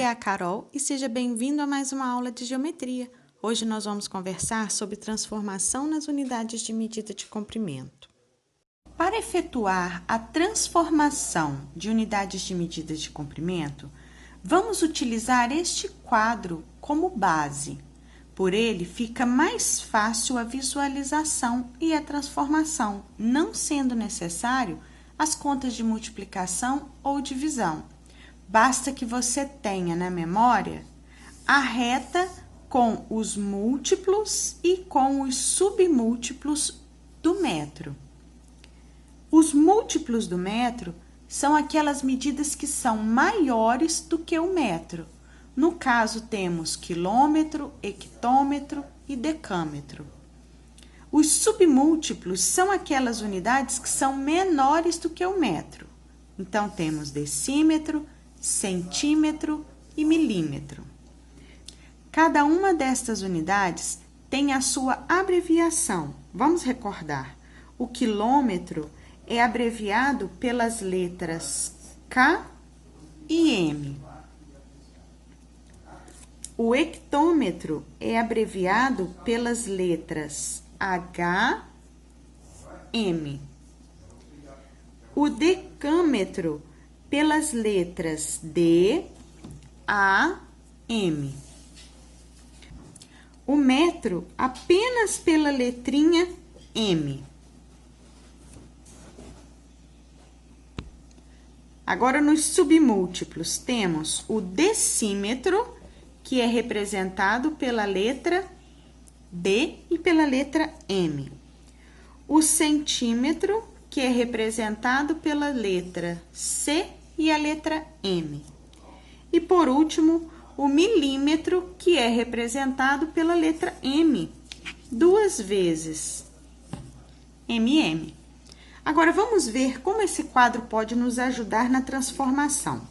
é a Carol e seja bem-vindo a mais uma aula de geometria. Hoje nós vamos conversar sobre transformação nas unidades de medida de comprimento. Para efetuar a transformação de unidades de medida de comprimento, vamos utilizar este quadro como base. Por ele fica mais fácil a visualização e a transformação, não sendo necessário as contas de multiplicação ou divisão. Basta que você tenha na memória a reta com os múltiplos e com os submúltiplos do metro. Os múltiplos do metro são aquelas medidas que são maiores do que o metro. No caso, temos quilômetro, hectômetro e decâmetro. Os submúltiplos são aquelas unidades que são menores do que o metro. Então, temos decímetro, centímetro e milímetro. Cada uma destas unidades tem a sua abreviação. Vamos recordar. O quilômetro é abreviado pelas letras K e M. O hectômetro é abreviado pelas letras H, M. O decâmetro pelas letras D, A, M. O metro apenas pela letrinha M. Agora, nos submúltiplos, temos o decímetro, que é representado pela letra D e pela letra M. O centímetro, que é representado pela letra C e a letra M. E, por último, o milímetro, que é representado pela letra M, duas vezes. MM. Agora, vamos ver como esse quadro pode nos ajudar na transformação.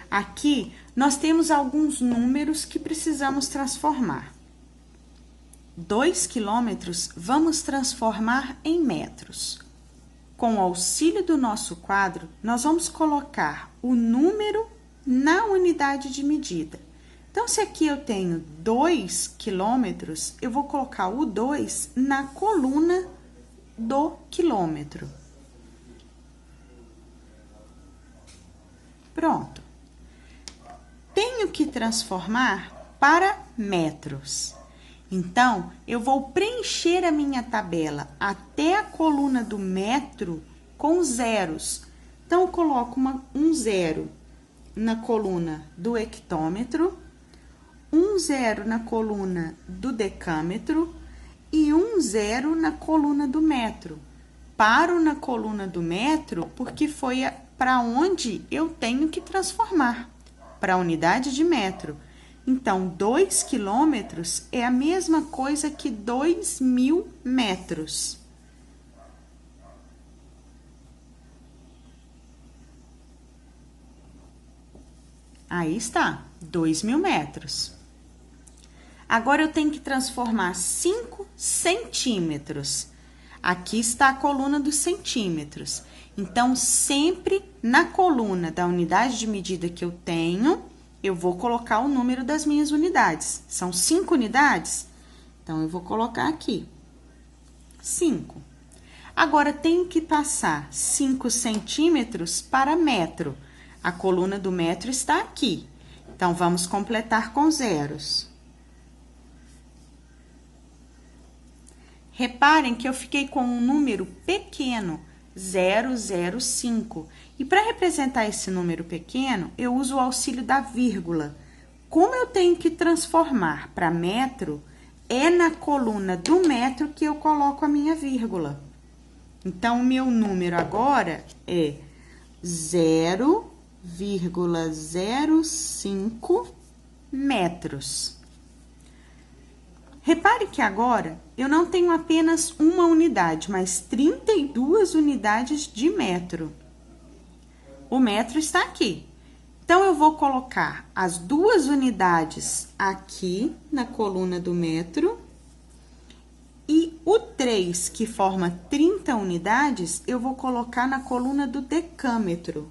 Aqui, nós temos alguns números que precisamos transformar. 2 quilômetros, vamos transformar em metros. Com o auxílio do nosso quadro, nós vamos colocar o número na unidade de medida. Então, se aqui eu tenho 2 quilômetros, eu vou colocar o 2 na coluna do quilômetro. Pronto. Tenho que transformar para metros. Então, eu vou preencher a minha tabela até a coluna do metro com zeros. Então, eu coloco um zero na coluna do hectômetro, um zero na coluna do decâmetro e um zero na coluna do metro. Paro na coluna do metro porque foi para onde eu tenho que transformar, para a unidade de metro. Então, 2 quilômetros é a mesma coisa que 2.000 metros. Aí está, 2.000 metros. Agora, eu tenho que transformar 5 centímetros. Aqui está a coluna dos centímetros. Então, sempre na coluna da unidade de medida que eu tenho, eu vou colocar o número das minhas unidades. São 5 unidades? Então, eu vou colocar aqui 5. Agora, tenho que passar 5 centímetros para metro. A coluna do metro está aqui. Então, vamos completar com zeros. Reparem que eu fiquei com um número pequeno, 005. E para representar esse número pequeno, eu uso o auxílio da vírgula. Como eu tenho que transformar para metro, é na coluna do metro que eu coloco a minha vírgula. Então, o meu número agora é 0,05 metros. Repare que agora eu não tenho apenas uma unidade, mas 32 unidades de metro. O metro está aqui. Então, eu vou colocar as 2 unidades aqui na coluna do metro. E o 3, que forma 30 unidades, eu vou colocar na coluna do decâmetro.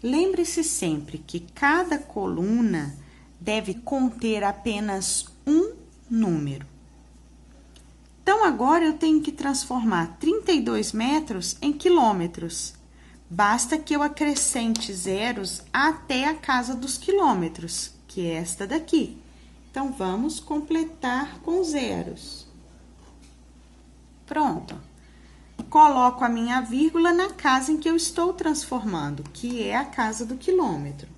Lembre-se sempre que cada coluna deve conter apenas um número. Então, agora eu tenho que transformar 32 metros em quilômetros. Basta que eu acrescente zeros até a casa dos quilômetros, que é esta daqui. Então, vamos completar com zeros. Pronto. Coloco a minha vírgula na casa em que eu estou transformando, que é a casa do quilômetro.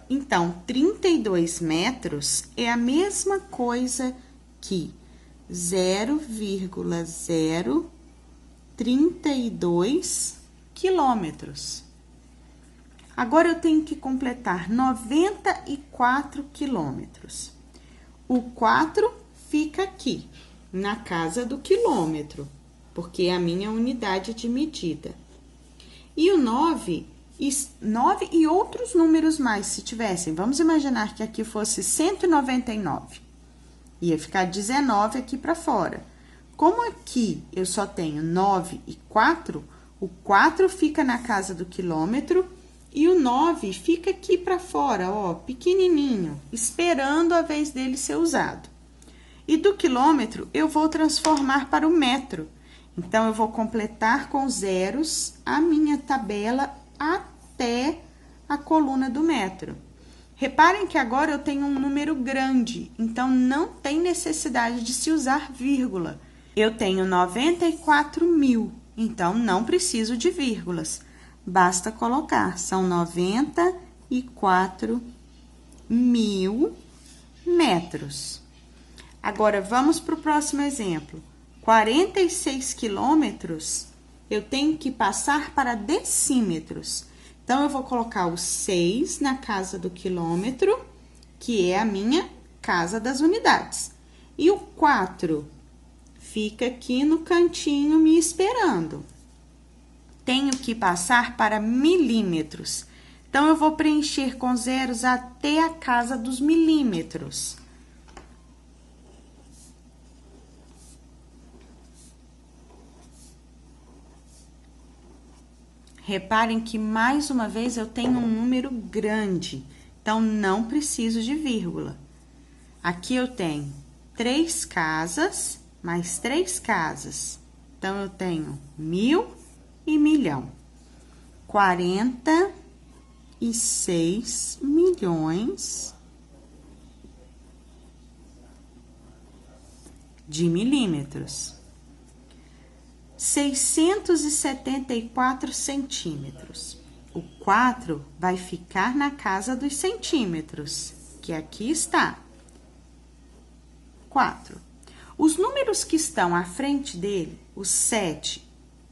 Então, 32 metros é a mesma coisa que 0,032 quilômetros. Agora, eu tenho que completar 94 quilômetros. O 4 fica aqui, na casa do quilômetro, porque é a minha unidade de medida. E o 9 e outros números mais, se tivessem. Vamos imaginar que aqui fosse 199. Ia ficar 19 aqui para fora. Como aqui eu só tenho 9 e 4, o 4 fica na casa do quilômetro e o 9 fica aqui para fora, ó, pequenininho, esperando a vez dele ser usado. E do quilômetro eu vou transformar para o metro. Então, eu vou completar com zeros a minha tabela até a coluna do metro. Reparem que agora eu tenho um número grande, então não tem necessidade de se usar vírgula. Eu tenho 94.000, então não preciso de vírgulas. Basta colocar, são 94.000 metros. Agora, vamos para o próximo exemplo. 46 quilômetros, eu tenho que passar para decímetros. Então, eu vou colocar o 6 na casa do quilômetro, que é a minha casa das unidades. E o 4 fica aqui no cantinho me esperando. Tenho que passar para milímetros. Então, eu vou preencher com zeros até a casa dos milímetros. Reparem que, mais uma vez, eu tenho um número grande, então, não preciso de vírgula. Aqui eu tenho 3 casas, mais 3 casas. Então, eu tenho 1.000 e 1.000.000. 46 milhões de milímetros. 674 centímetros. O 4 vai ficar na casa dos centímetros, que aqui está. 4. Os números que estão à frente dele, o 7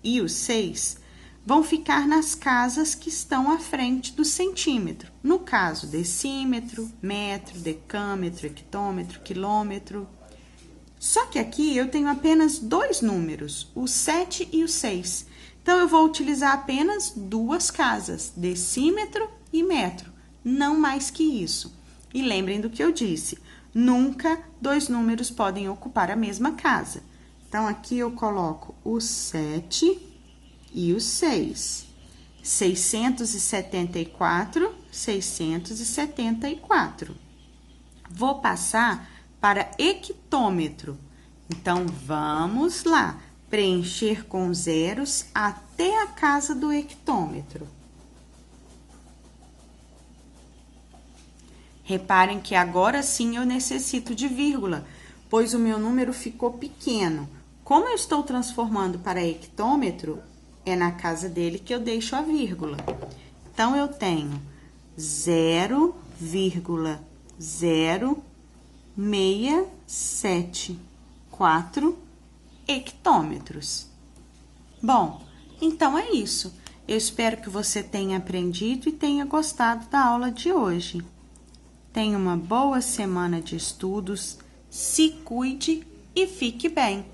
e o 6, vão ficar nas casas que estão à frente do centímetro. No caso, decímetro, metro, decâmetro, hectômetro, quilômetro. Só que aqui eu tenho apenas 2 números, o 7 e o 6. Então, eu vou utilizar apenas 2 casas, decímetro e metro, não mais que isso. E lembrem do que eu disse, nunca 2 números podem ocupar a mesma casa. Então, aqui eu coloco o 7 e o 6. 674, 674. Vou passar para hectômetro. Então, vamos lá, preencher com zeros até a casa do hectômetro. Reparem que agora sim eu necessito de vírgula, pois o meu número ficou pequeno. Como eu estou transformando para hectômetro, é na casa dele que eu deixo a vírgula. Então, eu tenho 0,0674 hectômetros. Bom, então é isso. Eu espero que você tenha aprendido e tenha gostado da aula de hoje. Tenha uma boa semana de estudos, se cuide e fique bem.